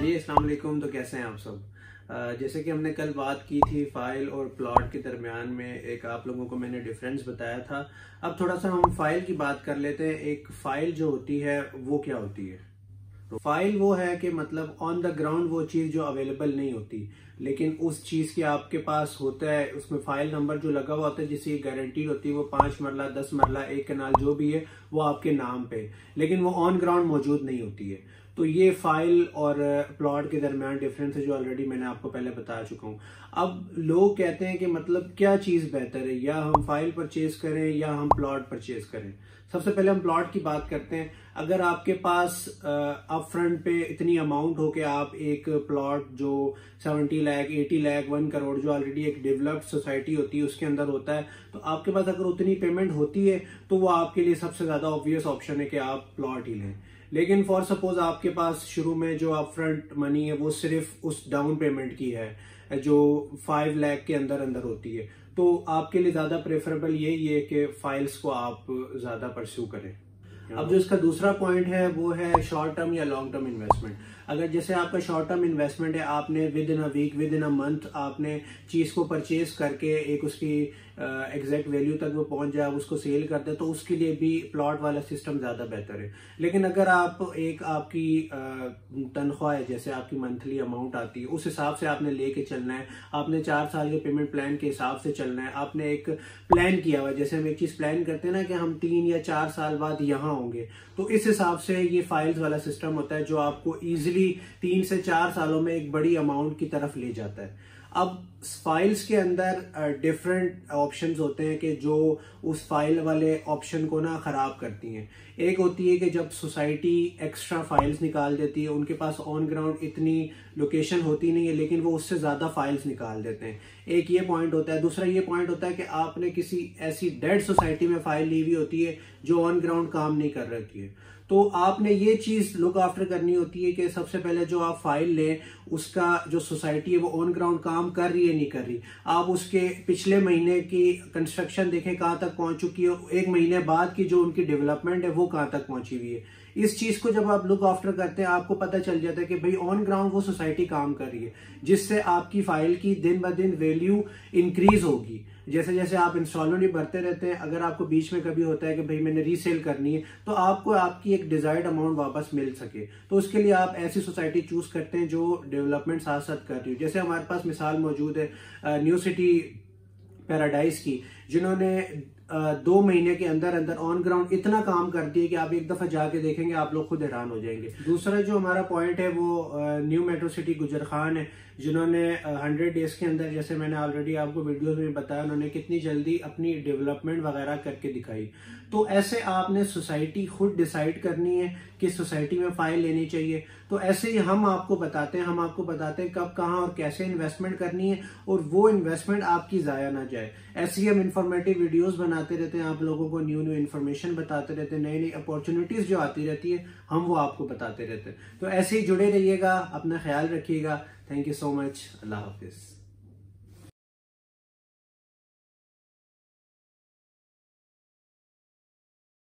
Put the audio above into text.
जी अस्सलाम वालेकुम। तो कैसे हैं आप सब। जैसे कि हमने कल बात की थी फाइल और प्लॉट के दरमियान में, एक आप लोगों को मैंने डिफरेंस बताया था। अब थोड़ा सा हम फाइल की बात कर लेते हैं। एक फाइल जो होती है वो क्या होती है। तो फाइल वो है कि मतलब ऑन द ग्राउंड वो चीज जो अवेलेबल नहीं होती, लेकिन उस चीज के आपके पास होता है, उसमें फाइल नंबर जो लगा हुआ होता है जिसकी गारंटी होती है, वो 5 मरला 10 मरला 1 कनाल जो भी है वो आपके नाम पे, लेकिन वो ऑन ग्राउंड मौजूद नहीं होती है। तो ये फाइल और प्लॉट के दरमियान डिफरेंस है जो ऑलरेडी मैंने आपको पहले बता चुका हूँ। अब लोग कहते हैं कि मतलब क्या चीज बेहतर है, या हम फाइल परचेज करें या हम प्लॉट परचेज करें। सबसे पहले हम प्लॉट की बात करते हैं। अगर आपके पास अप फ्रंट पे इतनी अमाउंट हो कि आप एक प्लॉट जो 70 लाख 80 लाख 1 करोड़ जो ऑलरेडी एक डेवलप्ड सोसाइटी होती है उसके अंदर होता है, तो आपके पास अगर उतनी पेमेंट होती है तो वो आपके लिए सबसे ज्यादा ऑब्वियस ऑप्शन है कि आप प्लॉट ही लें। लेकिन फॉर सपोज आपके पास शुरू में जो अप फ्रंट मनी है वो सिर्फ उस डाउन पेमेंट की है जो 5 लाख के अंदर अंदर होती है, तो आपके लिए ज्यादा प्रेफरेबल यही है कि फाइल्स को आप ज्यादा परस्यू करें। अब जो इसका दूसरा पॉइंट है वो है शॉर्ट टर्म या लॉन्ग टर्म इन्वेस्टमेंट। अगर जैसे आपका शॉर्ट टर्म इन्वेस्टमेंट है, आपने within a week within a month आपने चीज को परचेज करके एक उसकी एग्जैक्ट वैल्यू तक वो पहुंच जाए, उसको सेल कर दे, तो उसके लिए भी प्लॉट वाला सिस्टम ज्यादा बेहतर है। लेकिन अगर आप एक आपकी तनख्वाह है, जैसे आपकी मंथली अमाउंट आती है, उस हिसाब से आपने लेके चलना है, आपने 4 साल के पेमेंट प्लान के हिसाब से चलना है, आपने एक प्लान किया हुआ, जैसे हम एक चीज प्लान करते हैं ना कि हम 3 या 4 साल बाद यहाँ होंगे, तो इस हिसाब से ये फाइल्स वाला सिस्टम होता है जो आपको इजीली 3 से 4 सालों में एक बड़ी अमाउंट की तरफ ले जाता है। अब फाइल्स के अंदर डिफरेंट ऑप्शंस होते हैं कि जो उस फाइल वाले ऑप्शन को ना खराब करती हैं। एक होती है कि जब सोसाइटी एक्स्ट्रा फाइल्स निकाल देती है, उनके पास ऑन ग्राउंड इतनी लोकेशन होती नहीं है लेकिन वो उससे ज्यादा फाइल्स निकाल देते हैं। एक ये पॉइंट होता है। दूसरा ये पॉइंट होता है कि आपने किसी ऐसी डेड सोसाइटी में फाइल ली हुई होती है जो ऑन ग्राउंड काम नहीं कर रही है, तो आपने ये चीज लुक आफ्टर करनी होती है कि सबसे पहले जो आप फाइल लें उसका जो सोसाइटी है वो ऑन ग्राउंड काम कर रही है नहीं कर रही, आप उसके पिछले महीने की कंस्ट्रक्शन देखें कहां तक पहुंच चुकी है, 1 महीने बाद की जो उनकी डेवलपमेंट है वो कहां तक पहुंची हुई है। इस चीज को जब आप लुक आफ्टर करते हैं आपको पता चल जाता है कि भाई ऑन ग्राउंड वो सोसाइटी काम कर रही है, जिससे आपकी फाइल की दिन ब दिन वैल्यू इंक्रीज होगी। जैसे जैसे आप इंस्टॉलमेंट भरते रहते हैं, अगर आपको बीच में कभी होता है कि भाई मैंने रीसेल करनी है, तो आपको आपकी एक डिजायर्ड अमाउंट वापस मिल सके, तो उसके लिए आप ऐसी सोसाइटी चूज करते हैं जो डेवलपमेंट साथ साथ कर रही है। जैसे हमारे पास मिसाल मौजूद है न्यू सिटी पैराडाइज की, जिन्होंने 2 महीने के अंदर अंदर ऑन ग्राउंड इतना काम कर दिया कि आप एक दफा जाके देखेंगे आप लोग खुद हैरान हो जाएंगे। दूसरा जो हमारा पॉइंट है वो न्यू मेट्रो सिटी गुजर खान है, जिन्होंने 100 डेज के अंदर, जैसे मैंने ऑलरेडी आपको वीडियोस में बताया, उन्होंने कितनी जल्दी अपनी डेवलपमेंट वगैरह करके दिखाई। तो ऐसे आपने सोसाइटी खुद डिसाइड करनी है कि सोसाइटी में फाइल लेनी चाहिए। तो ऐसे ही हम आपको बताते हैं कब कहाँ और कैसे इन्वेस्टमेंट करनी है, और वो इन्वेस्टमेंट आपकी जाया ना जाए। ऐसे ही हम इंफॉर्मेटिव वीडियोस बनाते रहते हैं, आप लोगों को न्यू इन्फॉर्मेशन बताते रहते हैं, नई नई अपॉर्चुनिटीज जो आती रहती है हम वो आपको बताते रहते हैं। तो ऐसे ही जुड़े रहिएगा, अपना ख्याल रखिएगा। Thank you so much. Allah Hafiz.